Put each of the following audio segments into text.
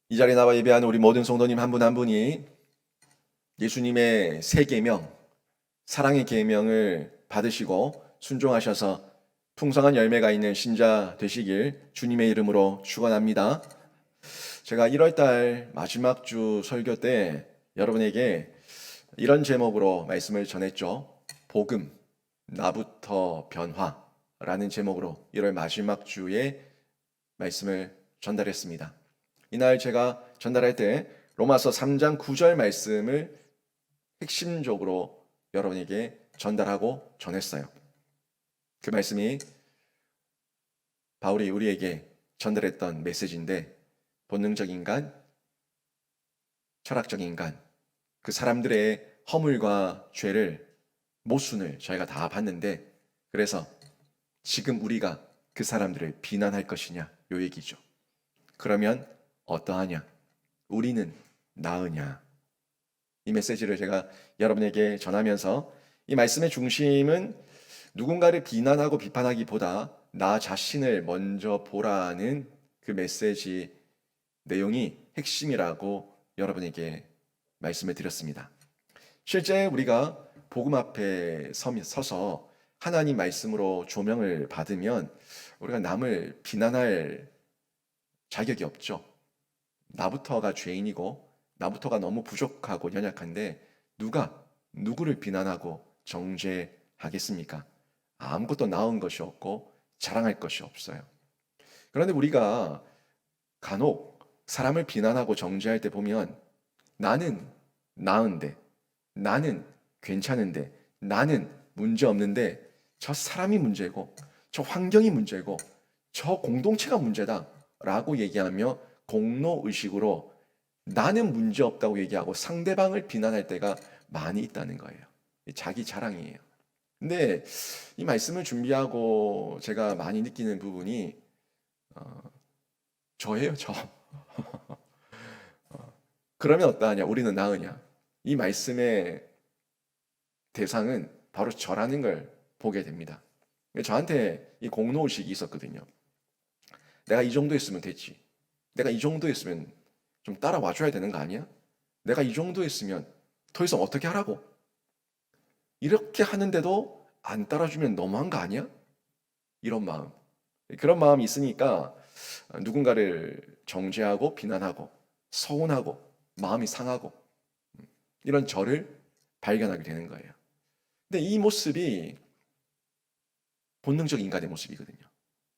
이 자리에 나와 예배하는 우리 모든 성도님 한 분 한 분이 예수님의 세 계명, 사랑의 계명을 받으시고 순종하셔서 풍성한 열매가 있는 신자 되시길 주님의 이름으로 축원합니다. 제가 1월 달 마지막 주 설교 때 여러분에게 이런 제목으로 말씀을 전했죠. 복음, 나부터 변화라는 제목으로 1월 마지막 주에 말씀을 전달했습니다. 이날 제가 전달할 때 로마서 3장 9절 말씀을 핵심적으로 여러분에게 전달하고 전했어요. 그 말씀이 바울이 우리에게 전달했던 메시지인데, 본능적 인간, 철학적 인간, 그 사람들의 허물과 죄를, 모순을 저희가 다 봤는데, 그래서 지금 우리가 그 사람들을 비난할 것이냐, 요 얘기죠. 그러면 어떠하냐? 우리는 나으냐? 이 메시지를 제가 여러분에게 전하면서 이 말씀의 중심은 누군가를 비난하고 비판하기보다 나 자신을 먼저 보라는 그 메시지 내용이 핵심이라고 여러분에게 말씀을 드렸습니다. 실제 우리가 복음 앞에 서서 하나님 말씀으로 조명을 받으면 우리가 남을 비난할 자격이 없죠. 나부터가 죄인이고 나부터가 너무 부족하고 연약한데 누가 누구를 비난하고 정죄하겠습니까? 아무것도 나은 것이 없고 자랑할 것이 없어요. 그런데 우리가 간혹 사람을 비난하고 정죄할 때 보면 나는 나은데, 나는 괜찮은데, 나는 문제 없는데 저 사람이 문제고 저 환경이 문제고 저 공동체가 문제다 라고 얘기하며 공로의식으로 나는 문제 없다고 얘기하고 상대방을 비난할 때가 많이 있다는 거예요. 자기 자랑이에요. 근데 이 말씀을 준비하고 제가 많이 느끼는 부분이 저예요, 저. 그러면 어떠하냐? 우리는 나으냐? 이 말씀의 대상은 바로 저라는 걸 보게 됩니다. 저한테 이 공로의식이 있었거든요. 내가 이 정도 했으면 됐지. 내가 이 정도 했으면 좀 따라와 줘야 되는 거 아니야? 내가 이 정도 했으면 더 이상 어떻게 하라고? 이렇게 하는데도 안 따라주면 너무한 거 아니야? 이런 마음. 그런 마음이 있으니까 누군가를 정죄하고 비난하고 서운하고 마음이 상하고 이런 저를 발견하게 되는 거예요. 근데 이 모습이 본능적 인간의 모습이거든요.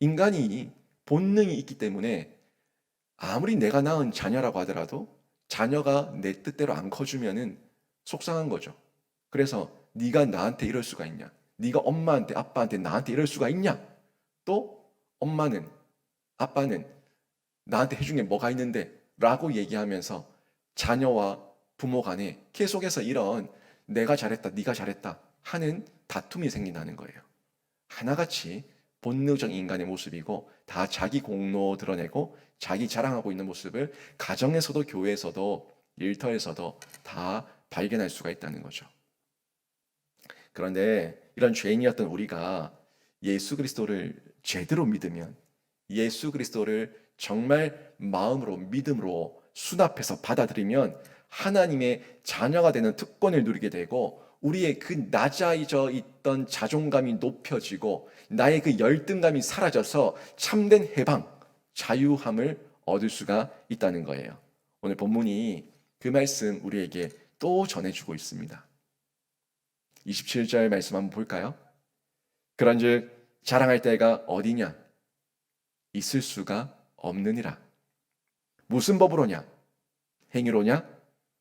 인간이 본능이 있기 때문에 아무리 내가 낳은 자녀라고 하더라도 자녀가 내 뜻대로 안 커주면은 속상한 거죠. 그래서 네가 나한테 이럴 수가 있냐? 네가 엄마한테 아빠한테 나한테 이럴 수가 있냐? 또 엄마는 아빠는 나한테 해준 게 뭐가 있는데? 라고 얘기하면서 자녀와 부모 간에 계속해서 이런 내가 잘했다, 네가 잘했다 하는 다툼이 생긴다는 거예요. 하나같이 본능적 인간의 모습이고 다 자기 공로 드러내고 자기 자랑하고 있는 모습을 가정에서도 교회에서도 일터에서도 다 발견할 수가 있다는 거죠. 그런데 이런 죄인이었던 우리가 예수 그리스도를 제대로 믿으면 예수 그리스도를 정말 마음으로 믿음으로 수납해서 받아들이면 하나님의 자녀가 되는 특권을 누리게 되고 우리의 그 낮아져 있던 자존감이 높여지고 나의 그 열등감이 사라져서 참된 해방, 자유함을 얻을 수가 있다는 거예요. 오늘 본문이 그 말씀 우리에게 또 전해주고 있습니다. 27절 말씀 한번 볼까요? 그런즉 자랑할 때가 어디냐? 있을 수가 없느니라. 무슨 법으로냐? 행위로냐?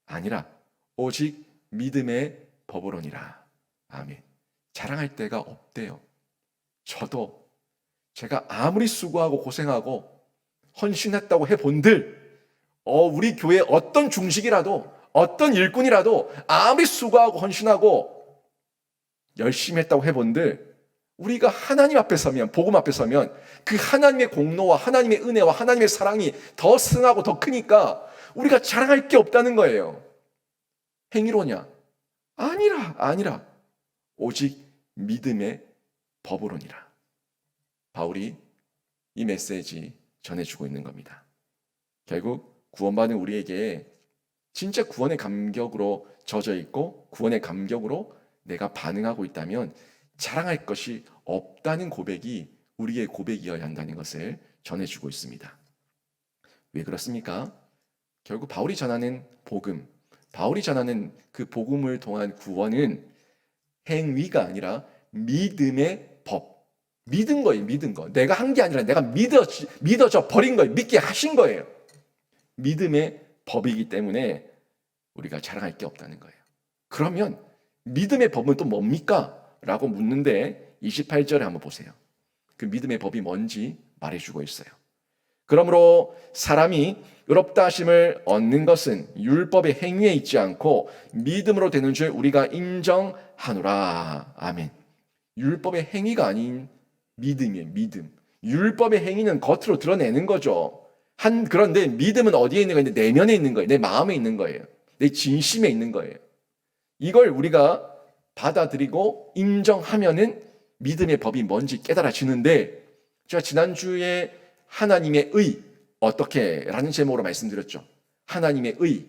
아니라 오직 믿음의 법으로니라. 아멘. 자랑할 데가 없대요. 저도 제가 아무리 수고하고 고생하고 헌신했다고 해본들 우리 교회 어떤 중직이라도 어떤 일꾼이라도 아무리 수고하고 헌신하고 열심히 했다고 해본들 우리가 하나님 앞에 서면 복음 앞에 서면 그 하나님의 공로와 하나님의 은혜와 하나님의 사랑이 더 승하고 더 크니까 우리가 자랑할 게 없다는 거예요. 행위로냐? 아니라 오직 믿음의 법으로니라. 바울이 이 메시지 전해주고 있는 겁니다. 결국 구원받은 우리에게 진짜 구원의 감격으로 젖어 있고 구원의 감격으로 내가 반응하고 있다면 자랑할 것이 없다는 고백이 우리의 고백이어야 한다는 것을 전해주고 있습니다. 왜 그렇습니까? 결국 바울이 전하는 복음, 바울이 전하는 그 복음을 통한 구원은 행위가 아니라 믿음의 법. 믿은 거예요, 믿은 거. 내가 한 게 아니라 내가 믿어져 버린 거예요. 믿게 하신 거예요. 믿음의 법이기 때문에 우리가 자랑할 게 없다는 거예요. 그러면 믿음의 법은 또 뭡니까? 라고 묻는데 28절에 한번 보세요. 그 믿음의 법이 뭔지 말해주고 있어요. 그러므로 사람이 의롭다 하심을 얻는 것은 율법의 행위에 있지 않고 믿음으로 되는 줄 우리가 인정하노라. 아멘. 율법의 행위가 아닌 믿음이에요. 믿음. 율법의 행위는 겉으로 드러내는 거죠. 그런데 믿음은 어디에 있는 거예요? 내면에 있는 거예요. 내 마음에 있는 거예요. 내 진심에 있는 거예요. 이걸 우리가 받아들이고 인정하면은 믿음의 법이 뭔지 깨달아지는데, 제가 지난주에 하나님의 의, 어떻게? 라는 제목으로 말씀드렸죠. 하나님의 의.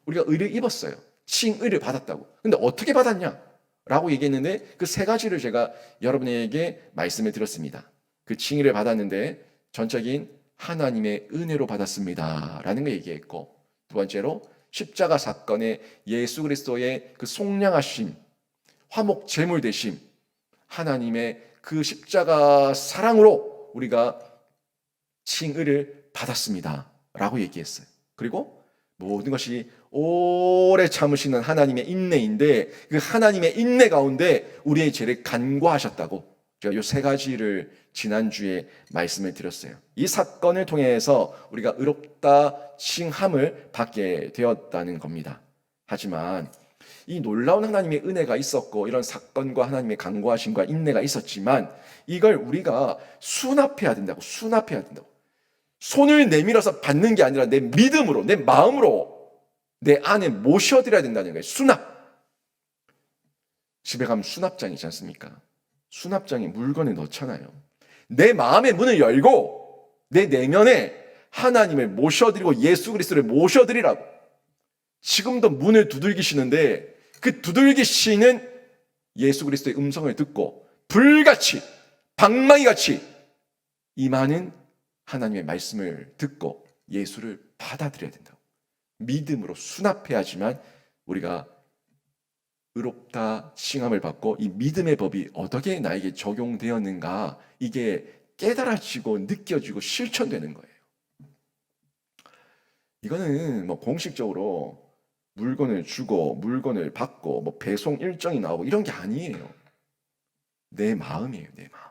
우리가 의를 입었어요. 칭의를 받았다고. 근데 어떻게 받았냐? 라고 얘기했는데 그 세 가지를 제가 여러분에게 말씀을 드렸습니다. 그 칭의를 받았는데 전적인 하나님의 은혜로 받았습니다. 라는 걸 얘기했고, 두 번째로 십자가 사건의 예수 그리스도의 그 속량하심, 화목 제물 되심, 하나님의 그 십자가 사랑으로 우리가 칭의를 받았습니다. 라고 얘기했어요. 그리고 모든 것이 오래 참으시는 하나님의 인내인데 그 하나님의 인내 가운데 우리의 죄를 간과하셨다고 제가 이 세 가지를 지난주에 말씀을 드렸어요. 이 사건을 통해서 우리가 의롭다 칭함을 받게 되었다는 겁니다. 하지만 이 놀라운 하나님의 은혜가 있었고 이런 사건과 하나님의 간과하심과 인내가 있었지만 이걸 우리가 수납해야 된다고. 수납해야 된다고. 손을 내밀어서 받는 게 아니라 내 믿음으로, 내 마음으로 내 안에 모셔드려야 된다는 거예요. 수납. 집에 가면 수납장이 있지 않습니까? 수납장에 물건을 넣잖아요. 내 마음의 문을 열고 내 내면에 하나님을 모셔드리고 예수 그리스도를 모셔드리라고. 지금도 문을 두들기시는데 그 두들기시는 예수 그리스도의 음성을 듣고 불같이 방망이같이 임하는 하나님의 말씀을 듣고 예수를 받아들여야 된다고. 믿음으로 수납해야지만 우리가 의롭다 칭함을 받고 이 믿음의 법이 어떻게 나에게 적용되었는가, 이게 깨달아지고 느껴지고 실천되는 거예요. 이거는 뭐 공식적으로 물건을 주고 물건을 받고 뭐 배송 일정이 나오고 이런 게 아니에요. 내 마음이에요. 내 마음.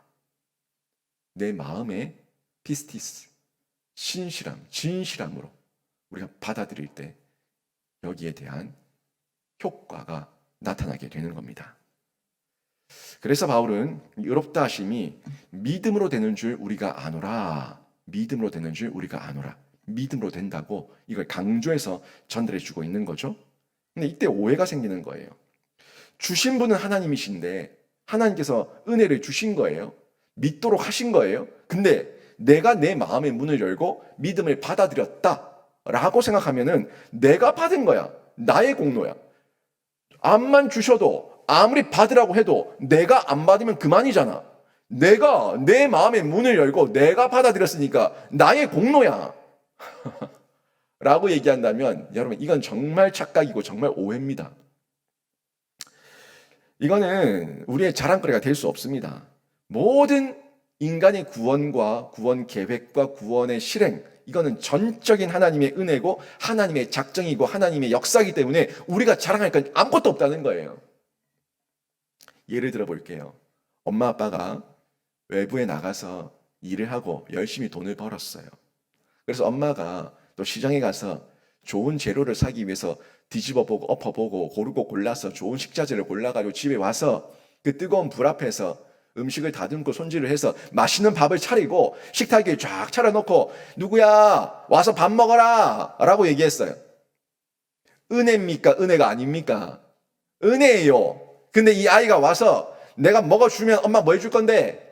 내 마음의 피스티스, 신실함, 진실함으로 우리가 받아들일 때 여기에 대한 효과가 나타나게 되는 겁니다. 그래서 바울은 의롭다 하심이 믿음으로 되는 줄 우리가 아노라. 믿음으로 되는 줄 우리가 아노라. 믿음으로 된다고 이걸 강조해서 전달해 주고 있는 거죠. 근데 이때 오해가 생기는 거예요. 주신 분은 하나님이신데 하나님께서 은혜를 주신 거예요. 믿도록 하신 거예요. 근데 내가 내 마음의 문을 열고 믿음을 받아들였다라고 생각하면은 내가 받은 거야. 나의 공로야. 암만 주셔도 아무리 받으라고 해도 내가 안 받으면 그만이잖아. 내가 내 마음의 문을 열고 내가 받아들였으니까 나의 공로야. 라고 얘기한다면 여러분 이건 정말 착각이고 정말 오해입니다. 이거는 우리의 자랑거리가 될 수 없습니다. 모든 인간의 구원과 구원 계획과 구원의 실행, 이거는 전적인 하나님의 은혜고 하나님의 작정이고 하나님의 역사이기 때문에 우리가 자랑할 건 아무것도 없다는 거예요. 예를 들어 볼게요. 엄마 아빠가 외부에 나가서 일을 하고 열심히 돈을 벌었어요. 그래서 엄마가 또 시장에 가서 좋은 재료를 사기 위해서 뒤집어보고 엎어보고 고르고 골라서 좋은 식자재를 골라가지고 집에 와서 그 뜨거운 불 앞에서 음식을 다듬고 손질을 해서 맛있는 밥을 차리고 식탁에 쫙 차려놓고 누구야 와서 밥 먹어라 라고 얘기했어요. 은혜입니까? 은혜가 아닙니까? 은혜예요. 근데 이 아이가 와서 내가 먹어주면 엄마 뭐 해줄 건데?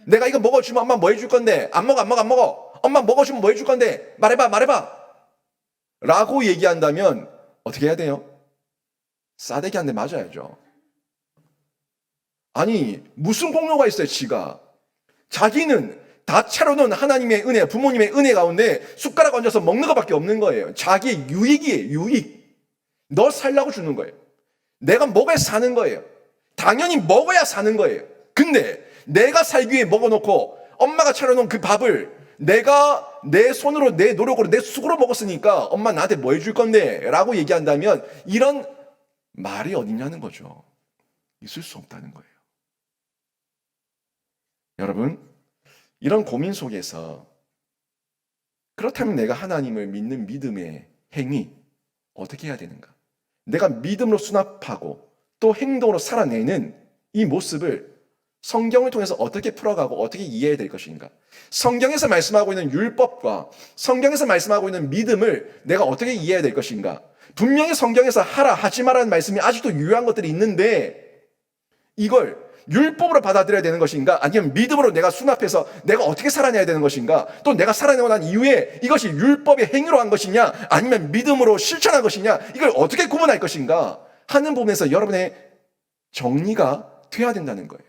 내가 이거 먹어주면 엄마 뭐 해줄 건데? 안 먹어 안 먹어 안 먹어. 엄마 먹어주면 뭐 해줄 건데? 말해봐 말해봐. 라고 얘기한다면 어떻게 해야 돼요? 싸대기 한 대 맞아야죠. 아니, 무슨 공로가 있어요, 지가. 자기는 다 차려놓은 하나님의 은혜, 부모님의 은혜 가운데 숟가락 얹어서 먹는 것밖에 없는 거예요. 자기의 유익이에요, 유익. 너 살라고 주는 거예요. 내가 먹어야 사는 거예요. 당연히 먹어야 사는 거예요. 근데 내가 살기 위해 먹어놓고 엄마가 차려놓은 그 밥을 내가 내 손으로, 내 노력으로, 내 수고로 먹었으니까 엄마 나한테 뭐 해줄 건데? 라고 얘기한다면 이런 말이 어딨냐는 거죠. 있을 수 없다는 거예요. 여러분, 이런 고민 속에서 그렇다면 내가 하나님을 믿는 믿음의 행위 어떻게 해야 되는가? 내가 믿음으로 수납하고 또 행동으로 살아내는 이 모습을 성경을 통해서 어떻게 풀어가고 어떻게 이해해야 될 것인가? 성경에서 말씀하고 있는 율법과 성경에서 말씀하고 있는 믿음을 내가 어떻게 이해해야 될 것인가? 분명히 성경에서 하라 하지 말라는 말씀이 아직도 유효한 것들이 있는데 이걸 율법으로 받아들여야 되는 것인가? 아니면 믿음으로 내가 수납해서 내가 어떻게 살아내야 되는 것인가? 또 내가 살아내고 난 이후에 이것이 율법의 행위로 한 것이냐? 아니면 믿음으로 실천한 것이냐? 이걸 어떻게 구분할 것인가? 하는 부분에서 여러분의 정리가 돼야 된다는 거예요.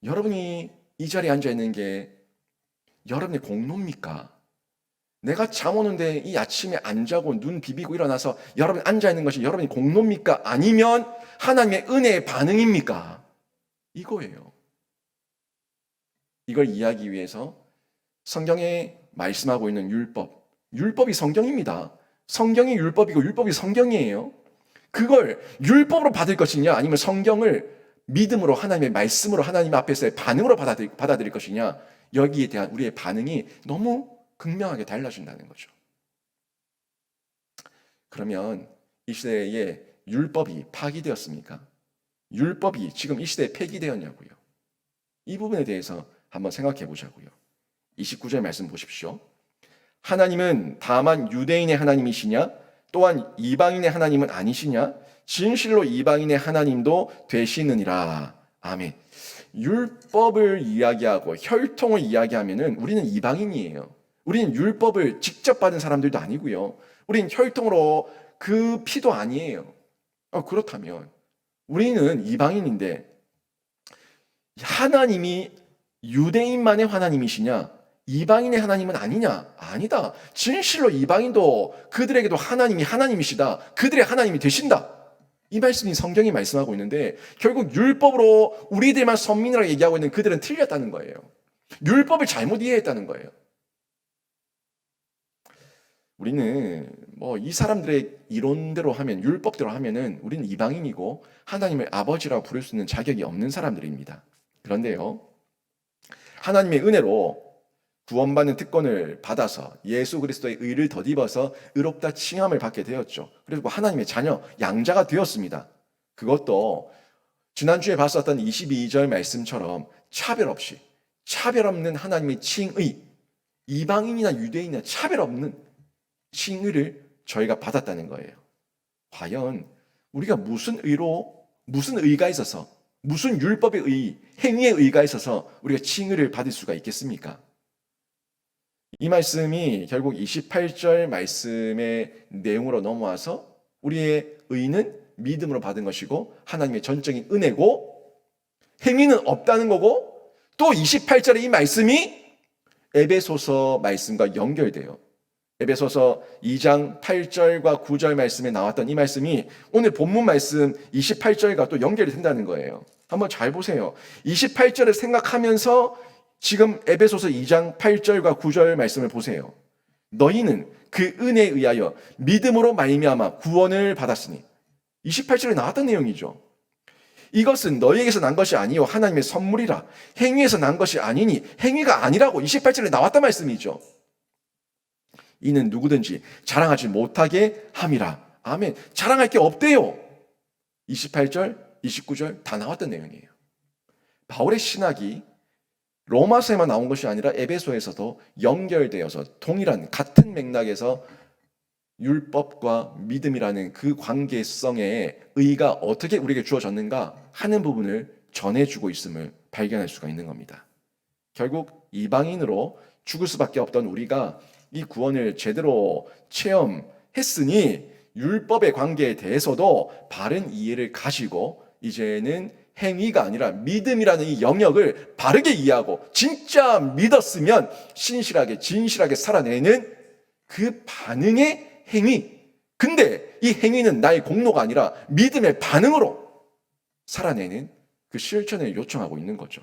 여러분이 이 자리에 앉아있는 게 여러분의 공로입니까? 내가 잠 오는데 이 아침에 안 자고 눈 비비고 일어나서 여러분 앉아있는 것이 여러분의 공로입니까? 아니면 하나님의 은혜의 반응입니까? 이거예요. 이걸 이해하기 위해서 성경에 말씀하고 있는 율법, 율법이 성경입니다. 성경이 율법이고 율법이 성경이에요. 그걸 율법으로 받을 것이냐 아니면 성경을 믿음으로 하나님의 말씀으로 하나님 앞에서의 반응으로 받아들일 것이냐 여기에 대한 우리의 반응이 너무 극명하게 달라진다는 거죠. 그러면 이 시대에 율법이 파기되었습니까? 율법이 지금 이 시대에 폐기되었냐고요? 이 부분에 대해서 한번 생각해 보자고요. 29절 말씀 보십시오. 하나님은 다만 유대인의 하나님이시냐? 또한 이방인의 하나님은 아니시냐? 진실로 이방인의 하나님도 되시느니라. 아멘. 율법을 이야기하고 혈통을 이야기하면은 우리는 이방인이에요. 우리는 율법을 직접 받은 사람들도 아니고요. 우리는 혈통으로 그 피도 아니에요. 그렇다면 우리는 이방인인데 하나님이 유대인만의 하나님이시냐? 이방인의 하나님은 아니냐? 아니다. 진실로 이방인도 그들에게도 하나님이 하나님이시다. 그들의 하나님이 되신다. 이 말씀이 성경이 말씀하고 있는데 결국 율법으로 우리들만 선민이라고 얘기하고 있는 그들은 틀렸다는 거예요. 율법을 잘못 이해했다는 거예요. 우리는 이 사람들의 이론대로 하면 율법대로 하면은 우리는 이방인이고 하나님을 아버지라고 부를 수 있는 자격이 없는 사람들입니다. 그런데요. 하나님의 은혜로 구원받는 특권을 받아서 예수 그리스도의 의를 덧입어서 의롭다 칭함을 받게 되었죠. 그리고 하나님의 자녀, 양자가 되었습니다. 그것도 지난주에 봤었던 22절 말씀처럼 차별 없는 하나님의 칭의, 이방인이나 유대인이나 차별 없는 칭의를 저희가 받았다는 거예요. 과연 우리가 무슨 의가 있어서, 무슨 율법의 의, 행위의 의가 있어서 우리가 칭의를 받을 수가 있겠습니까? 이 말씀이 결국 28절 말씀의 내용으로 넘어와서 우리의 의는 믿음으로 받은 것이고 하나님의 전적인 은혜고 행위는 없다는 거고 또 28절의 이 말씀이 에베소서 말씀과 연결돼요. 에베소서 2장 8절과 9절 말씀에 나왔던 이 말씀이 오늘 본문 말씀 28절과 또 연결이 된다는 거예요. 한번 잘 보세요. 28절을 생각하면서 지금 에베소서 2장 8절과 9절 말씀을 보세요. 너희는 그 은혜에 의하여 믿음으로 말미암아 구원을 받았으니 28절에 나왔던 내용이죠. 이것은 너희에게서 난 것이 아니요 하나님의 선물이라 행위에서 난 것이 아니니 행위가 아니라고 28절에 나왔던 말씀이죠. 이는 누구든지 자랑하지 못하게 함이라. 아멘. 자랑할 게 없대요. 28절, 29절 다 나왔던 내용이에요. 바울의 신학이 로마서에만 나온 것이 아니라 에베소에서도 연결되어서 동일한 같은 맥락에서 율법과 믿음이라는 그 관계성의 의의가 어떻게 우리에게 주어졌는가 하는 부분을 전해주고 있음을 발견할 수가 있는 겁니다. 결국 이방인으로 죽을 수밖에 없던 우리가 이 구원을 제대로 체험했으니 율법의 관계에 대해서도 바른 이해를 가지고 이제는 행위가 아니라 믿음이라는 이 영역을 바르게 이해하고 진짜 믿었으면 신실하게 진실하게 살아내는 그 반응의 행위. 근데 이 행위는 나의 공로가 아니라 믿음의 반응으로 살아내는 그 실천을 요청하고 있는 거죠.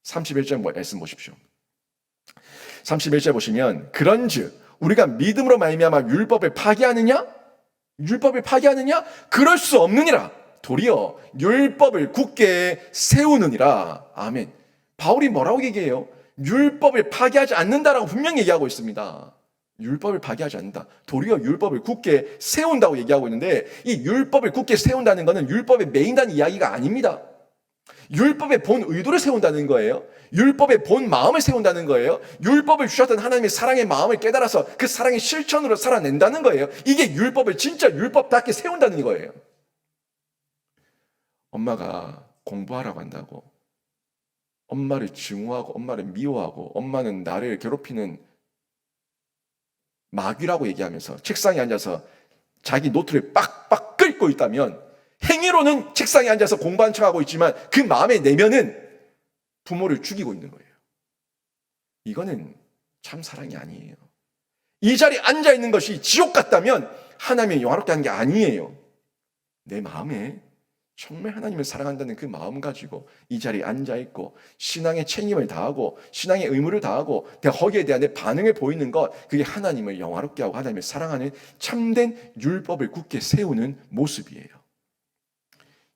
31절 말씀 보십시오. 31절 보시면 그런즉 우리가 믿음으로 말미암아 율법을 파기하느냐? 율법을 파기하느냐? 그럴 수 없느니라. 도리어 율법을 굳게 세우느니라. 아멘. 바울이 뭐라고 얘기해요? 율법을 파기하지 않는다라고 분명히 얘기하고 있습니다. 율법을 파기하지 않는다. 도리어 율법을 굳게 세운다고 얘기하고 있는데 이 율법을 굳게 세운다는 것은 율법에 매인다는 이야기가 아닙니다. 율법의 본 의도를 세운다는 거예요. 율법의 본 마음을 세운다는 거예요. 율법을 주셨던 하나님의 사랑의 마음을 깨달아서 그 사랑의 실천으로 살아낸다는 거예요. 이게 율법을 진짜 율법답게 세운다는 거예요. 엄마가 공부하라고 한다고 엄마를 증오하고 엄마를 미워하고 엄마는 나를 괴롭히는 마귀라고 얘기하면서 책상에 앉아서 자기 노트를 빡빡 긁고 있다면 행위로는 책상에 앉아서 공부한 척하고 있지만 그 마음의 내면은 부모를 죽이고 있는 거예요. 이거는 참 사랑이 아니에요. 이 자리에 앉아 있는 것이 지옥 같다면 하나님의 영화롭게 하는 게 아니에요. 내 마음에 정말 하나님을 사랑한다는 그 마음 가지고 이 자리에 앉아있고 신앙의 책임을 다하고 신앙의 의무를 다하고 거기에 대한 내 반응을 보이는 것, 그게 하나님을 영화롭게 하고 하나님을 사랑하는 참된 율법을 굳게 세우는 모습이에요.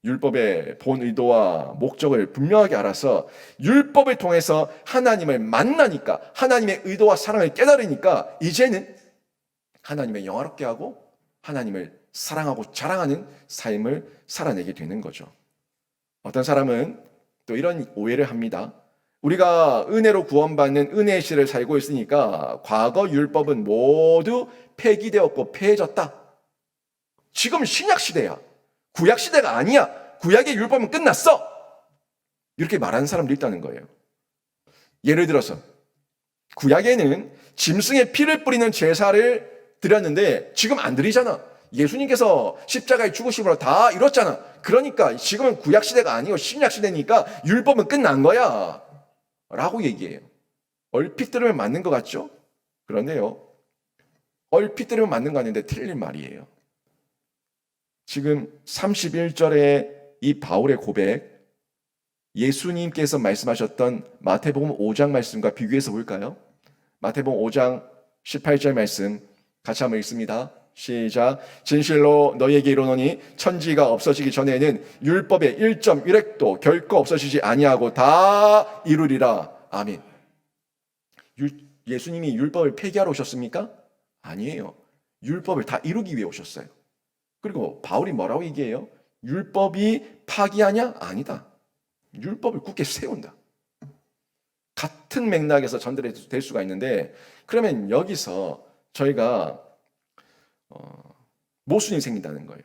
율법의 본 의도와 목적을 분명하게 알아서 율법을 통해서 하나님을 만나니까 하나님의 의도와 사랑을 깨달으니까 이제는 하나님을 영화롭게 하고 하나님을 사랑하고 자랑하는 삶을 살아내게 되는 거죠. 어떤 사람은 또 이런 오해를 합니다. 우리가 은혜로 구원받는 은혜의 시대를 살고 있으니까 과거 율법은 모두 폐기되었고 폐해졌다. 지금 신약 시대야. 구약 시대가 아니야. 구약의 율법은 끝났어. 이렇게 말하는 사람도 있다는 거예요. 예를 들어서 구약에는 짐승의 피를 뿌리는 제사를 드렸는데 지금 안 드리잖아. 예수님께서 십자가에 죽으심으로 다 이뤘잖아. 그러니까 지금은 구약 시대가 아니고 신약 시대니까 율법은 끝난 거야 라고 얘기해요. 얼핏 들으면 맞는 것 같죠? 그런데요, 얼핏 들으면 맞는 거 아닌데 틀린 말이에요. 지금 31절의 이 바울의 고백, 예수님께서 말씀하셨던 마태복음 5장 말씀과 비교해서 볼까요? 마태복음 5장 18절 말씀 같이 한번 읽습니다. 시작. 진실로 너희에게 이르노니 천지가 없어지기 전에는 율법의 1.1획도 결코 없어지지 아니하고 다 이루리라. 아멘. 예수님이 율법을 폐기하러 오셨습니까? 아니에요. 율법을 다 이루기 위해 오셨어요. 그리고 바울이 뭐라고 얘기해요? 율법이 파기하냐? 아니다. 율법을 굳게 세운다. 같은 맥락에서 전달될 수가 있는데, 그러면 여기서 저희가 모순이 생긴다는 거예요.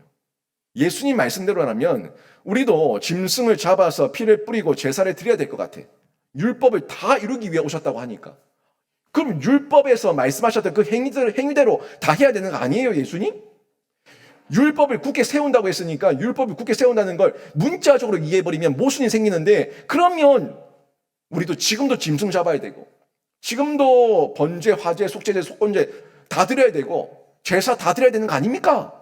예수님 말씀대로라면 우리도 짐승을 잡아서 피를 뿌리고 제사를 드려야 될 것 같아. 율법을 다 이루기 위해 오셨다고 하니까. 그럼 율법에서 말씀하셨던 그 행위대로 다 해야 되는 거 아니에요, 예수님? 율법을 굳게 세운다고 했으니까 율법을 굳게 세운다는 걸 문자적으로 이해해버리면 모순이 생기는데, 그러면 우리도 지금도 짐승 잡아야 되고 지금도 번제, 화제, 속죄제, 속건제 다 드려야 되고 제사 다 드려야 되는 거 아닙니까?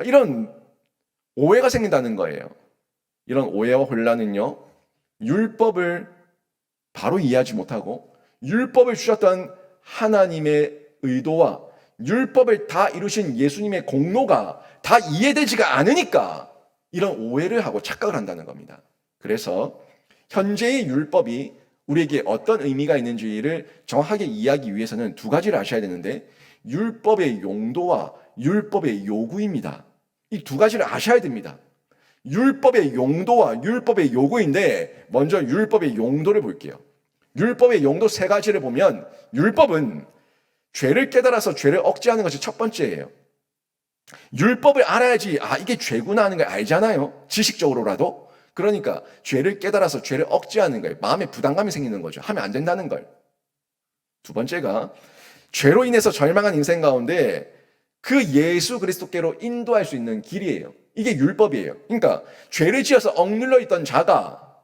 이런 오해가 생긴다는 거예요. 이런 오해와 혼란은요, 율법을 바로 이해하지 못하고 율법을 주셨던 하나님의 의도와 율법을 다 이루신 예수님의 공로가 다 이해되지가 않으니까 이런 오해를 하고 착각을 한다는 겁니다. 그래서 현재의 율법이 우리에게 어떤 의미가 있는지를 정확하게 이해하기 위해서는 두 가지를 아셔야 되는데, 율법의 용도와 율법의 요구입니다. 이 두 가지를 아셔야 됩니다. 율법의 용도와 율법의 요구인데, 먼저 율법의 용도를 볼게요. 율법의 용도 세 가지를 보면, 율법은 죄를 깨달아서 죄를 억제하는 것이 첫 번째예요. 율법을 알아야지 이게 죄구나 하는 걸 알잖아요, 지식적으로라도. 그러니까 죄를 깨달아서 죄를 억제하는 거예요. 마음에 부담감이 생기는 거죠. 하면 안 된다는 걸. 두 번째가 죄로 인해서 절망한 인생 가운데 그 예수 그리스도께로 인도할 수 있는 길이에요. 이게 율법이에요. 그러니까 죄를 지어서 억눌러 있던 자가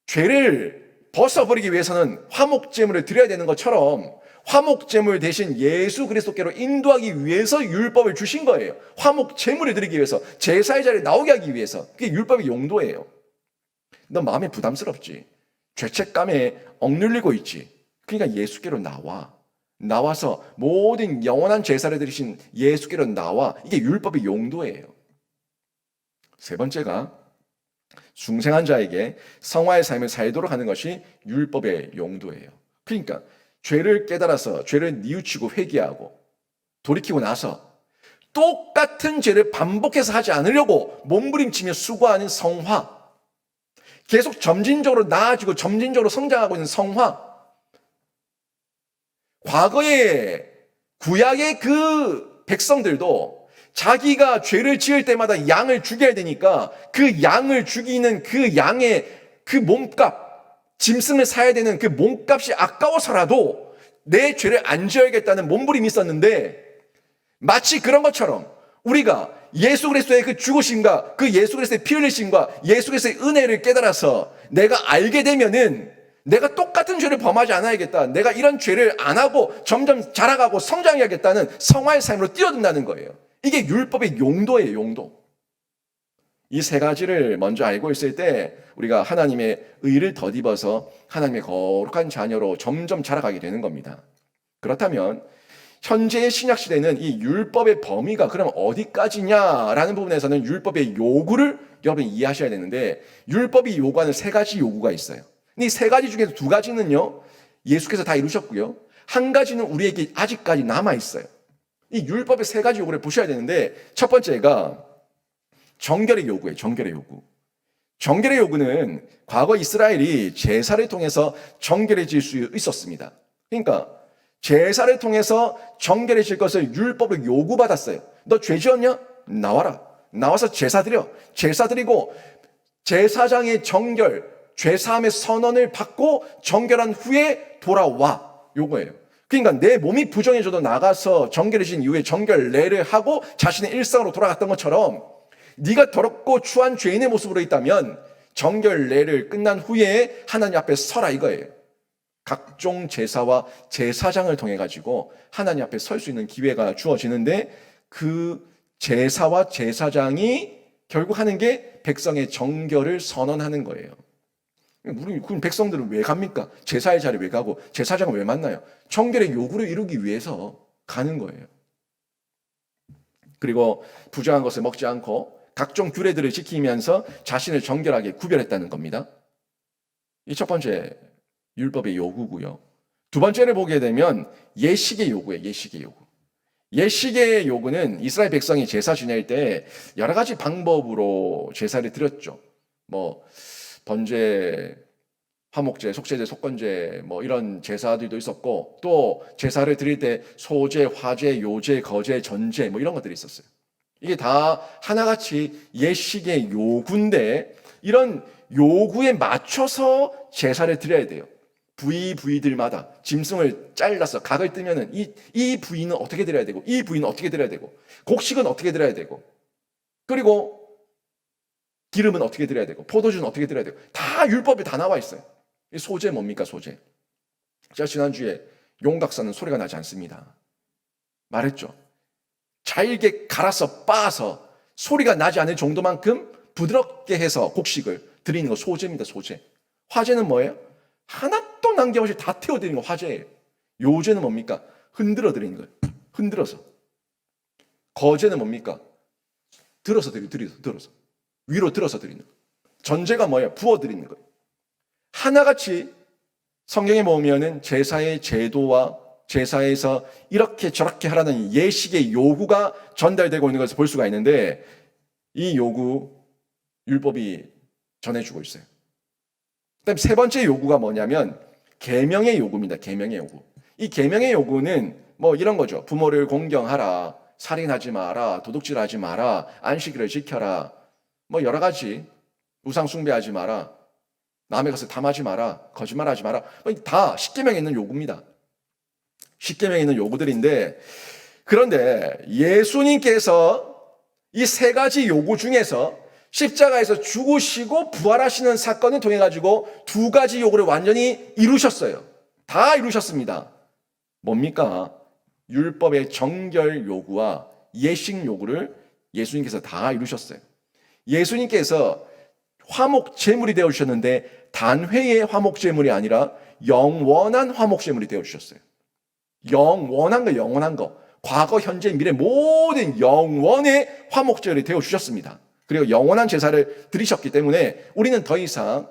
죄를 벗어버리기 위해서는 화목제물을 드려야 되는 것처럼 화목제물 대신 예수 그리스도께로 인도하기 위해서 율법을 주신 거예요. 화목제물을 드리기 위해서, 제사의 자리에 나오게 하기 위해서. 그게 율법의 용도예요. 너 마음이 부담스럽지? 죄책감에 억눌리고 있지? 그러니까 예수께로 나와서 모든 영원한 제사를 드리신 예수께로 나와. 이게 율법의 용도예요. 세 번째가 중생한 자에게 성화의 삶을 살도록 하는 것이 율법의 용도예요. 그러니까 죄를 깨달아서 죄를 뉘우치고 회개하고 돌이키고 나서 똑같은 죄를 반복해서 하지 않으려고 몸부림치며 수고하는 성화, 계속 점진적으로 나아지고 점진적으로 성장하고 있는 성화, 과거의 구약의 그 백성들도 자기가 죄를 지을 때마다 양을 죽여야 되니까 그 양을 죽이는 그 양의 그 몸값, 짐승을 사야 되는 그 몸값이 아까워서라도 내 죄를 안 지어야겠다는 몸부림이 있었는데, 마치 그런 것처럼 우리가 예수 그리스도의 그 죽으심과 그 예수 그리스도의 피 흘리심과 예수 그리스도의 은혜를 깨달아서 내가 알게 되면은 내가 똑같은 죄를 범하지 않아야겠다, 내가 이런 죄를 안 하고 점점 자라가고 성장해야겠다는 성화의 삶으로 뛰어든다는 거예요. 이게 율법의 용도예요, 용도. 이 세 가지를 먼저 알고 있을 때 우리가 하나님의 의를 덧입어서 하나님의 거룩한 자녀로 점점 자라가게 되는 겁니다. 그렇다면 현재의 신약 시대는 이 율법의 범위가 그럼 어디까지냐라는 부분에서는 율법의 요구를 여러분이 이해하셔야 되는데, 율법이 요구하는 세 가지 요구가 있어요. 이 세 가지 중에서 두 가지는요, 예수께서 다 이루셨고요, 한 가지는 우리에게 아직까지 남아 있어요. 이 율법의 세 가지 요구를 보셔야 되는데, 첫 번째가 정결의 요구예요. 정결의 요구. 정결의 요구는 과거 이스라엘이 제사를 통해서 정결해질 수 있었습니다. 그러니까 제사를 통해서 정결해질 것을 율법을 요구받았어요. 너 죄 지었냐? 나와라. 나와서 제사 드려. 제사 드리고 제사장의 정결, 죄사함의 선언을 받고 정결한 후에 돌아와. 요거예요. 그러니까 내 몸이 부정해져도 나가서 정결해진 이후에 정결례를 하고 자신의 일상으로 돌아갔던 것처럼, 네가 더럽고 추한 죄인의 모습으로 있다면 정결례를 끝난 후에 하나님 앞에 서라, 이거예요. 각종 제사와 제사장을 통해 가지고 하나님 앞에 설 수 있는 기회가 주어지는데, 그 제사와 제사장이 결국 하는 게 백성의 정결을 선언하는 거예요. 그럼 백성들은 왜 갑니까? 제사의 자리에 왜 가고 제사장을 왜 만나요? 정결의 요구를 이루기 위해서 가는 거예요. 그리고 부정한 것을 먹지 않고 각종 규례들을 지키면서 자신을 정결하게 구별했다는 겁니다. 이 첫 번째 율법의 요구고요. 두 번째를 보게 되면 예식의 요구예요. 예식의 요구. 예식의 요구는 이스라엘 백성이 제사 지낼 때 여러 가지 방법으로 제사를 드렸죠. 번제, 화목제, 속죄제, 속건제 이런 제사들도 있었고, 또 제사를 드릴 때 소제, 화제, 요제, 거제, 전제 이런 것들이 있었어요. 이게 다 하나같이 예식의 요구인데, 이런 요구에 맞춰서 제사를 드려야 돼요. 부위들마다 짐승을 잘라서 각을 뜨면은 이 부위는 어떻게 드려야 되고, 이 부위는 어떻게 드려야 되고, 곡식은 어떻게 드려야 되고, 그리고 기름은 어떻게 드려야 되고, 포도주는 어떻게 드려야 되고, 다 율법에 다 나와 있어요. 소제 뭡니까, 소제? 제가 지난주에 용각사는 소리가 나지 않습니다. 말했죠. 잘게 갈아서 빻아서 소리가 나지 않을 정도만큼 부드럽게 해서 곡식을 드리는 거 소제입니다, 소제. 화제는 뭐예요? 하나도 남김없이 다 태워드리는 거 화제예요. 요제는 뭡니까? 흔들어 드리는 거예요. 흔들어서. 거제는 뭡니까? 들어서 들어서. 위로 들어서 드리는 거예요. 전제가 뭐예요? 부어 드리는 거예요. 하나같이 성경에 보면은 제사의 제도와 제사에서 이렇게 저렇게 하라는 예식의 요구가 전달되고 있는 것을 볼 수가 있는데, 이 요구 율법이 전해주고 있어요. 그다음 세 번째 요구가 뭐냐면 계명의 요구입니다. 계명의 요구. 이 계명의 요구는 이런 거죠. 부모를 공경하라, 살인하지 마라, 도둑질하지 마라, 안식일을 지켜라, 여러 가지, 우상 숭배하지 마라, 남의 것을 탐하지 마라, 거짓말하지 마라, 다 십계명에 있는 요구입니다. 십계명에 있는 요구들인데, 그런데 예수님께서 이 세 가지 요구 중에서 십자가에서 죽으시고 부활하시는 사건을 통해 가지고 두 가지 요구를 완전히 이루셨어요. 다 이루셨습니다. 뭡니까? 율법의 정결 요구와 예식 요구를 예수님께서 다 이루셨어요. 예수님께서 화목 제물이 되어 주셨는데 단회의 화목 제물이 아니라 영원한 화목 제물이 되어 주셨어요. 영원한 거. 과거, 현재, 미래 모든 영원의 화목 제물이 되어 주셨습니다. 그리고 영원한 제사를 드리셨기 때문에 우리는 더 이상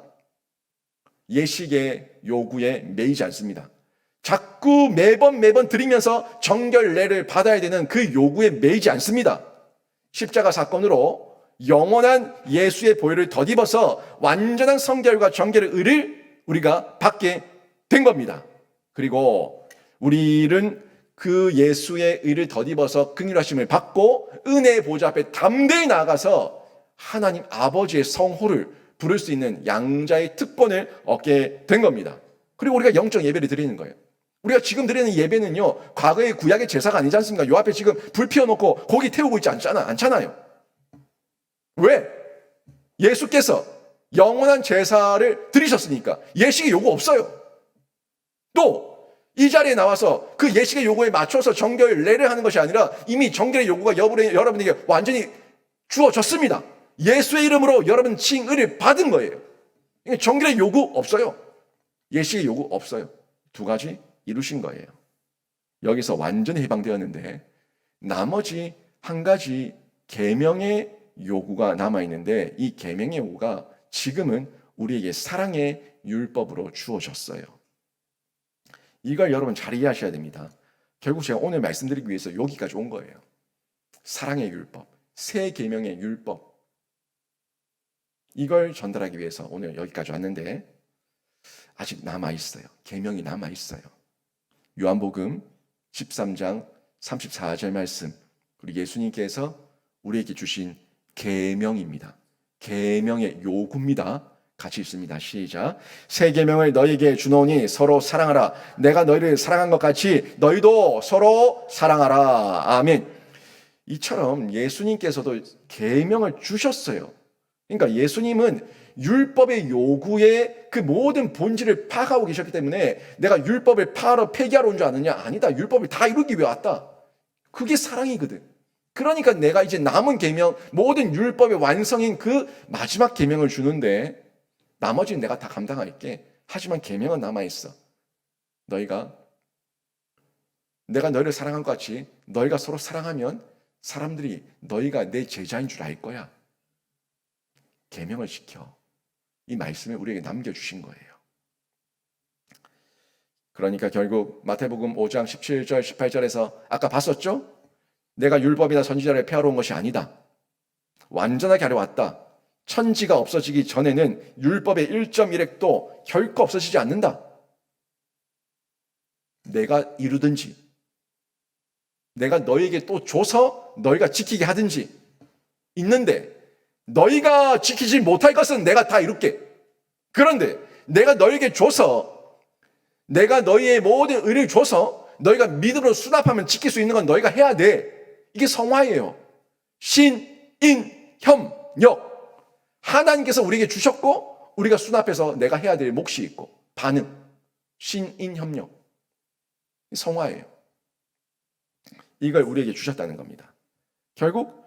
예식의 요구에 매이지 않습니다. 자꾸 매번 드리면서 정결례를 받아야 되는 그 요구에 매이지 않습니다. 십자가 사건으로 영원한 예수의 보혈을 덧입어서 완전한 성결과 정결의 의를 우리가 받게 된 겁니다. 그리고 우리는 그 예수의 의를 덧입어서 긍휼하심을 받고 은혜의 보좌 앞에 담대히 나아가서 하나님 아버지의 성호를 부를 수 있는 양자의 특권을 얻게 된 겁니다. 그리고 우리가 영적 예배를 드리는 거예요. 우리가 지금 드리는 예배는요, 과거의 구약의 제사가 아니지 않습니까? 요 앞에 지금 불 피워놓고 고기 태우고 있지 않잖아요. 왜? 예수께서 영원한 제사를 드리셨으니까 예식의 요구 없어요. 또 이 자리에 나와서 그 예식의 요구에 맞춰서 정결례를 하는 것이 아니라 이미 정결의 요구가 여러분에게 완전히 주어졌습니다. 예수의 이름으로 여러분 칭의를 받은 거예요. 정결의 요구 없어요. 예식의 요구 없어요. 두 가지 이루신 거예요. 여기서 완전히 해방되었는데 나머지 한 가지 계명의 요구가 남아있는데 이 계명의 요구가 지금은 우리에게 사랑의 율법으로 주어졌어요. 이걸 여러분 잘 이해하셔야 됩니다. 결국 제가 오늘 말씀드리기 위해서 여기까지 온 거예요. 사랑의 율법, 새 계명의 율법, 이걸 전달하기 위해서 오늘 여기까지 왔는데 아직 남아있어요. 계명이 남아있어요. 요한복음 13장 34절 말씀, 그리고 예수님께서 우리에게 주신 계명입니다. 계명의 요구입니다. 같이 읽습니다. 시작. 새 계명을 너희에게 주노니 서로 사랑하라. 내가 너희를 사랑한 것 같이 너희도 서로 사랑하라. 아멘. 이처럼 예수님께서도 계명을 주셨어요. 그러니까 예수님은 율법의 요구의 그 모든 본질을 파악하고 계셨기 때문에 내가 율법을 파하러 폐기하러 온 줄 아느냐? 아니다. 율법을 다 이루기 위해 왔다. 그게 사랑이거든. 그러니까 내가 이제 남은 계명, 모든 율법의 완성인 그 마지막 계명을 주는데 나머지는 내가 다 감당할게. 하지만 계명은 남아있어. 내가 너희를 사랑한 것 같이 너희가 서로 사랑하면 사람들이 너희가 내 제자인 줄 알 거야. 계명을 지켜. 이 말씀을 우리에게 남겨주신 거예요. 그러니까 결국 마태복음 5장 17절 18절에서 아까 봤었죠? 내가 율법이나 선지자를 폐하러 온 것이 아니다. 완전하게 하려 왔다. 천지가 없어지기 전에는 율법의 1.1획도 결코 없어지지 않는다. 내가 이루든지 내가 너에게 또 줘서 너희가 지키게 하든지 있는데 너희가 지키지 못할 것은 내가 다 이룰게. 그런데 내가 너에게 줘서 내가 너희의 모든 의를 줘서 너희가 믿음으로 수납하면 지킬 수 있는 건 너희가 해야 돼. 이게 성화예요. 신, 인, 협, 력. 하나님께서 우리에게 주셨고 우리가 수납해서 내가 해야 될 몫이 있고 반응. 신, 인, 협력. 성화예요. 이걸 우리에게 주셨다는 겁니다. 결국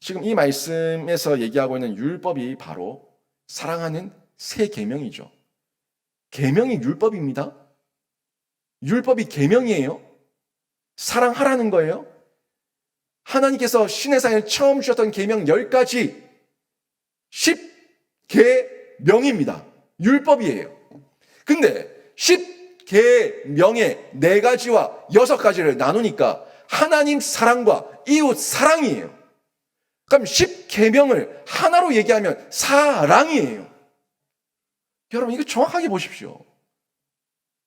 지금 이 말씀에서 얘기하고 있는 율법이 바로 사랑하는 새 계명이죠. 계명이 율법입니다. 율법이 계명이에요. 사랑하라는 거예요. 하나님께서 신해상에 처음 주셨던 계명 10가지 10계명입니다. 율법이에요. 근데 10계명의 4가지와 6가지를 나누니까 하나님 사랑과 이웃 사랑이에요. 그럼 10계명을 하나로 얘기하면 사랑이에요. 여러분 이거 정확하게 보십시오.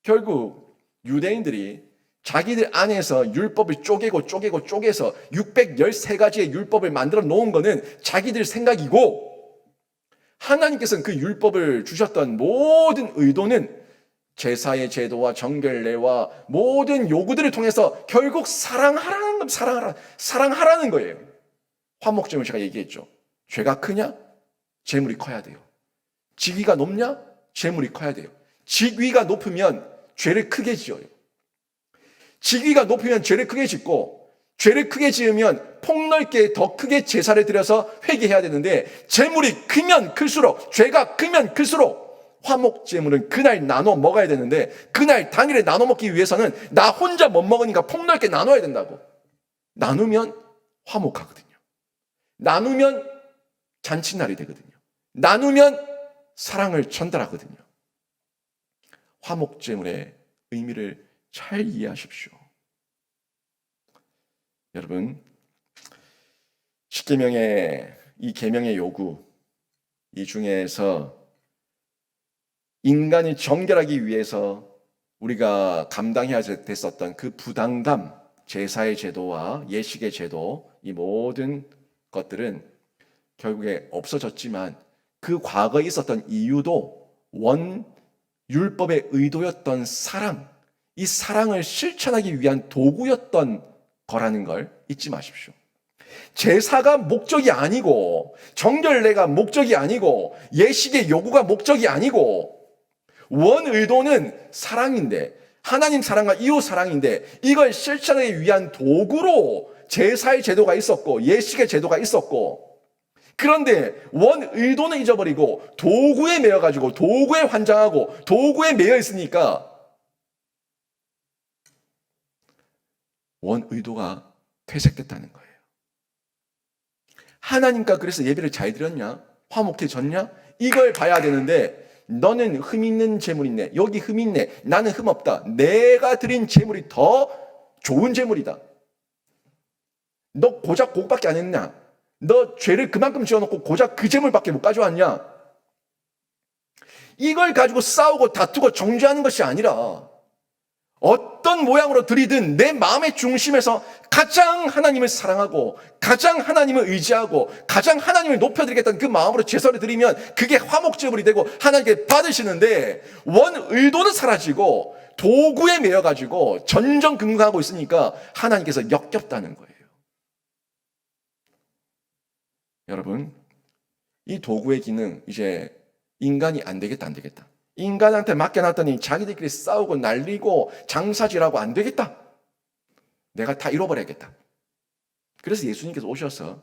결국 유대인들이 자기들 안에서 율법을 쪼개서 613가지의 율법을 만들어 놓은 거는 자기들 생각이고 하나님께서는 그 율법을 주셨던 모든 의도는 제사의 제도와 정결례와 모든 요구들을 통해서 결국 사랑하라는 거예요. 화목제물 제가 얘기했죠. 죄가 크냐? 재물이 커야 돼요. 직위가 높냐? 재물이 커야 돼요. 직위가 높으면 죄를 크게 지어요. 직위가 높으면 죄를 크게 짓고, 죄를 크게 지으면 폭넓게 더 크게 제사를 드려서 회개해야 되는데, 재물이 크면 클수록, 죄가 크면 클수록 화목제물은 그날 나눠 먹어야 되는데, 그날 당일에 나눠 먹기 위해서는 나 혼자 못 먹으니까 폭넓게 나눠야 된다고. 나누면 화목하거든요. 나누면 잔칫날이 되거든요. 나누면 사랑을 전달하거든요. 화목제물의 의미를 잘 이해하십시오. 여러분, 십계명의 이 계명의 요구, 이 중에서 인간이 정결하기 위해서 우리가 감당해야 됐었던 그 부담감, 제사의 제도와 예식의 제도, 이 모든 것들은 결국에 없어졌지만 그 과거에 있었던 이유도 율법의 의도였던 사랑, 이 사랑을 실천하기 위한 도구였던 거라는 걸 잊지 마십시오. 제사가 목적이 아니고, 정결례가 목적이 아니고, 예식의 요구가 목적이 아니고, 원 의도는 사랑인데, 하나님 사랑과 이웃 사랑인데, 이걸 실천하기 위한 도구로 제사의 제도가 있었고, 예식의 제도가 있었고, 그런데 원 의도는 잊어버리고 도구에 매여가지고 도구에 환장하고 도구에 매여 있으니까 원 의도가 퇴색됐다는 거예요. 하나님과 그래서 예배를 잘 드렸냐? 화목해졌냐? 이걸 봐야 되는데, 너는 흠 있는 제물 있네, 여기 흠 있네, 나는 흠 없다, 내가 드린 제물이 더 좋은 제물이다, 너 고작 그것밖에 안 했냐, 너 죄를 그만큼 지어놓고 고작 그 제물밖에 못 가져왔냐? 이걸 가지고 싸우고 다투고 정죄하는 것이 아니라, 어떤 모양으로 드리든 내 마음의 중심에서 가장 하나님을 사랑하고 가장 하나님을 의지하고 가장 하나님을 높여드리겠다는 그 마음으로 제사를 드리면 그게 화목제물이 되고 하나님께 받으시는데, 원 의도는 사라지고 도구에 매여가지고 전전긍긍하고 있으니까 하나님께서 역겹다는 거예요. 여러분, 이 도구의 기능, 이제 인간이 안 되겠다. 인간한테 맡겨놨더니 자기들끼리 싸우고 난리고 장사질하고 안 되겠다. 내가 다 잃어버려야겠다. 그래서 예수님께서 오셔서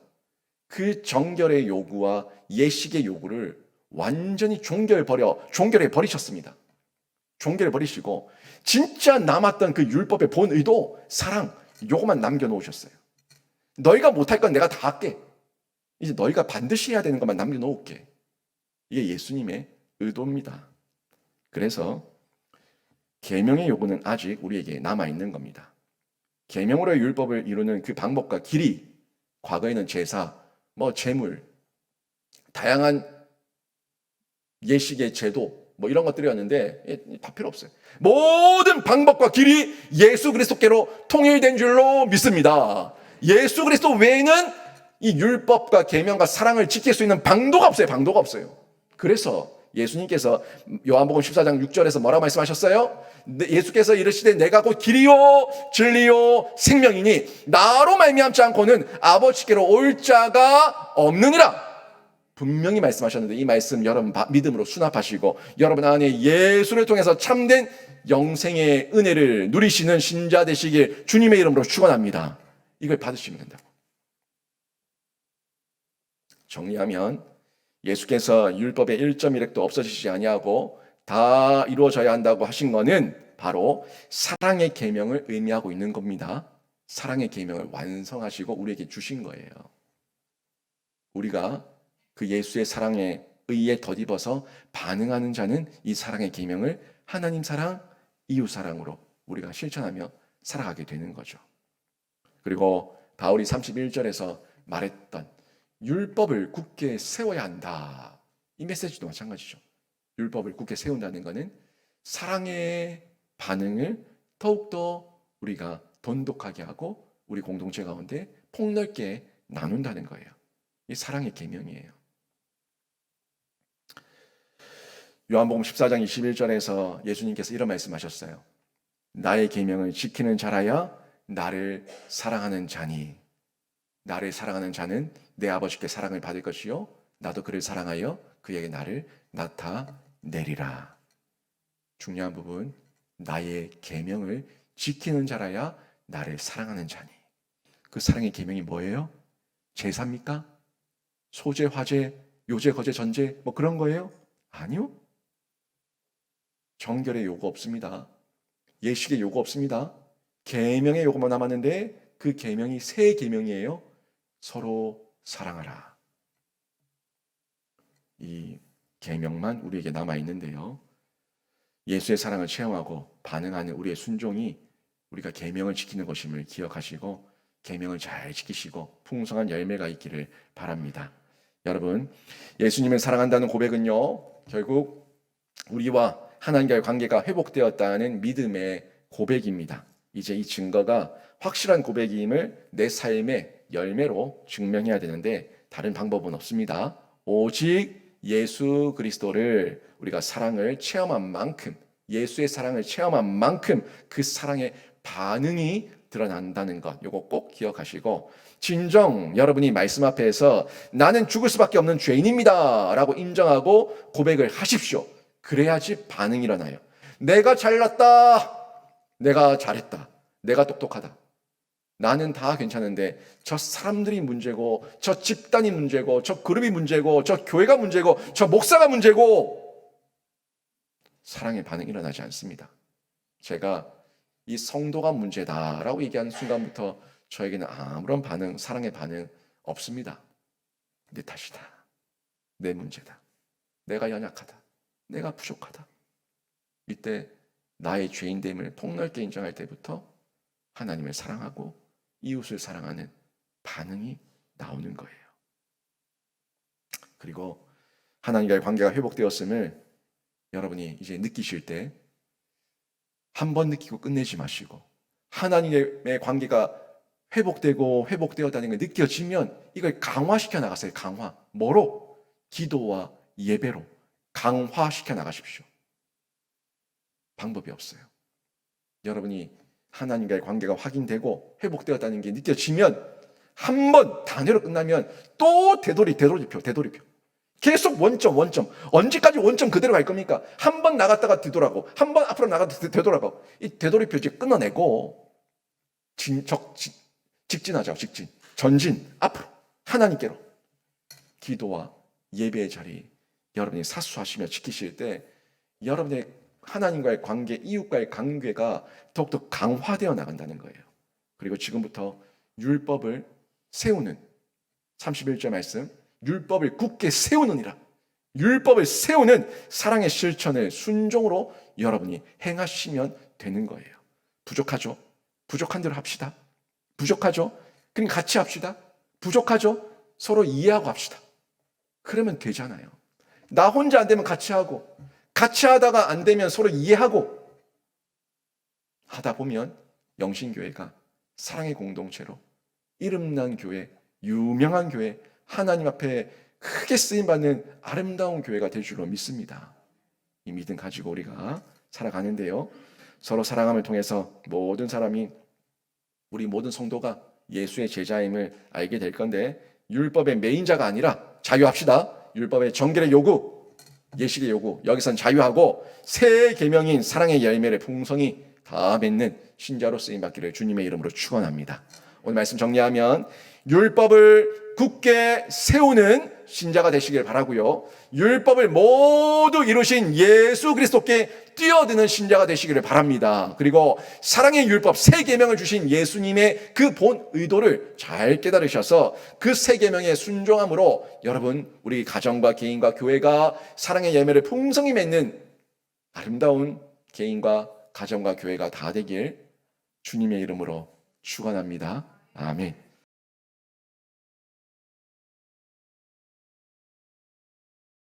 그 정결의 요구와 예식의 요구를 완전히 종결해 버리셨습니다. 종결해 버리시고 진짜 남았던 그 율법의 본 의도, 사랑, 요거만 남겨놓으셨어요. 너희가 못할 건 내가 다 할게. 이제 너희가 반드시 해야 되는 것만 남겨놓을게. 이게 예수님의 의도입니다. 그래서 계명의 요구는 아직 우리에게 남아있는 겁니다. 계명으로의 율법을 이루는 그 방법과 길이, 과거에는 제사, 제물, 다양한 예식의 제도, 이런 것들이었는데 다 필요 없어요. 모든 방법과 길이 예수 그리스도께로 통일된 줄로 믿습니다. 예수 그리스도 외에는 이 율법과 계명과 사랑을 지킬 수 있는 방도가 없어요. 그래서 예수님께서 요한복음 14장 6절에서 뭐라고 말씀하셨어요? 예수께서 이르시되 내가 곧 길이요 진리요 생명이니 나로 말미암지 않고는 아버지께로 올 자가 없느니라. 분명히 말씀하셨는데, 이 말씀 여러분 믿음으로 수납하시고 여러분 안에 예수를 통해서 참된 영생의 은혜를 누리시는 신자 되시길 주님의 이름으로 축원합니다. 이걸 받으시면 된다고. 정리하면, 예수께서 율법의 1.1획도 없어지시지 아니하고 다 이루어져야 한다고 하신 것은 바로 사랑의 계명을 의미하고 있는 겁니다. 사랑의 계명을 완성하시고 우리에게 주신 거예요. 우리가 그 예수의 사랑에 의에 덧입어서 반응하는 자는 이 사랑의 계명을 하나님 사랑, 이웃 사랑으로 우리가 실천하며 살아가게 되는 거죠. 그리고 바울이 31절에서 말했던 율법을 굳게 세워야 한다, 이 메시지도 마찬가지죠. 율법을 굳게 세운다는 것은 사랑의 반응을 더욱더 우리가 돈독하게 하고 우리 공동체 가운데 폭넓게 나눈다는 거예요. 이 사랑의 계명이에요. 요한복음 14장 21절에서 예수님께서 이런 말씀하셨어요. 나의 계명을 지키는 자라야 나를 사랑하는 자니, 나를 사랑하는 자는 내 아버지께 사랑을 받을 것이요 나도 그를 사랑하여 그에게 나를 나타내리라. 중요한 부분, 나의 계명을 지키는 자라야 나를 사랑하는 자니. 그 사랑의 계명이 뭐예요? 제사입니까? 소제, 화제, 요제, 거제, 전제 뭐 그런 거예요? 아니요. 정결의 요구 없습니다. 예식의 요구 없습니다. 계명의 요구만 남았는데 그 계명이 새 계명이에요. 서로 사랑하라. 이 계명만 우리에게 남아 있는데요. 예수의 사랑을 체험하고 반응하는 우리의 순종이 우리가 계명을 지키는 것임을 기억하시고 계명을 잘 지키시고 풍성한 열매가 있기를 바랍니다. 여러분, 예수님을 사랑한다는 고백은요, 결국 우리와 하나님과의 관계가 회복되었다는 믿음의 고백입니다. 이제 이 증거가 확실한 고백임을 내 삶의 열매로 증명해야 되는데 다른 방법은 없습니다. 오직 예수 그리스도를 우리가 사랑을 체험한 만큼, 예수의 사랑을 체험한 만큼 그 사랑의 반응이 드러난다는 것, 이거 꼭 기억하시고, 진정 여러분이 말씀 앞에서 나는 죽을 수밖에 없는 죄인입니다 라고 인정하고 고백을 하십시오. 그래야지 반응이 일어나요. 내가 잘났다, 내가 잘했다, 내가 똑똑하다, 나는 다 괜찮은데 저 사람들이 문제고, 저 집단이 문제고, 저 그룹이 문제고, 저 교회가 문제고, 저 목사가 문제고, 사랑의 반응이 일어나지 않습니다. 제가 이 성도가 문제다라고 얘기하는 순간부터 저에게는 아무런 반응, 사랑의 반응 없습니다. 내 탓이다, 내 문제다, 내가 연약하다, 내가 부족하다. 이때 나의 죄인됨을 폭넓게 인정할 때부터 하나님을 사랑하고 이웃을 사랑하는 반응이 나오는 거예요. 그리고 하나님과의 관계가 회복되었음을 여러분이 이제 느끼실 때 한 번 느끼고 끝내지 마시고, 하나님의 관계가 회복되고 회복되었다는 게 느껴지면 이걸 강화시켜 나가세요. 강화. 뭐로? 기도와 예배로 강화시켜 나가십시오. 방법이 없어요. 여러분이 하나님과의 관계가 확인되고 회복되었다는 게 느껴지면 한 번 단회로 끝나면 또 되돌이표. 계속 원점. 언제까지 원점 그대로 갈 겁니까? 한 번 나갔다가 뒤돌아가고, 한 번 앞으로 나갔다가 되돌아가고, 이 되돌이표 이제 끊어내고, 직진하자고, 직진. 전진, 앞으로. 하나님께로. 기도와 예배의 자리, 여러분이 사수하시며 지키실 때, 여러분의 하나님과의 관계, 이웃과의 관계가 더욱더 강화되어 나간다는 거예요. 그리고 지금부터 율법을 세우는 31절 말씀, 율법을 굳게 세우느니라. 율법을 세우는 사랑의 실천을 순종으로 여러분이 행하시면 되는 거예요. 부족하죠? 부족한 대로 합시다. 부족하죠? 그럼 같이 합시다. 부족하죠? 서로 이해하고 합시다. 그러면 되잖아요. 나 혼자 안 되면 같이 하고, 같이 하다가 안 되면 서로 이해하고 하다 보면 영신교회가 사랑의 공동체로 이름난 교회, 유명한 교회, 하나님 앞에 크게 쓰임받는 아름다운 교회가 될 줄로 믿습니다. 이 믿음 가지고 우리가 살아가는데요, 서로 사랑함을 통해서 모든 사람이, 우리 모든 성도가 예수의 제자임을 알게 될 건데, 율법의 메인자가 아니라 자유합시다. 율법의 정결의 요구, 예식의 요구, 여기선 자유하고 새 계명인 사랑의 열매를 풍성히 다 맺는 신자로 쓰임받기를 주님의 이름으로 축원합니다. 오늘 말씀 정리하면, 율법을 굳게 세우는 신자가 되시길 바라고요, 율법을 모두 이루신 예수 그리스도께 뛰어드는 신자가 되시기를 바랍니다. 그리고 사랑의 율법 새 계명을 주신 예수님의 그 본 의도를 잘 깨달으셔서 그 새 계명에 순종함으로 여러분, 우리 가정과 개인과 교회가 사랑의 열매를 풍성히 맺는 아름다운 개인과 가정과 교회가 다 되길 주님의 이름으로 축원합니다. 아멘.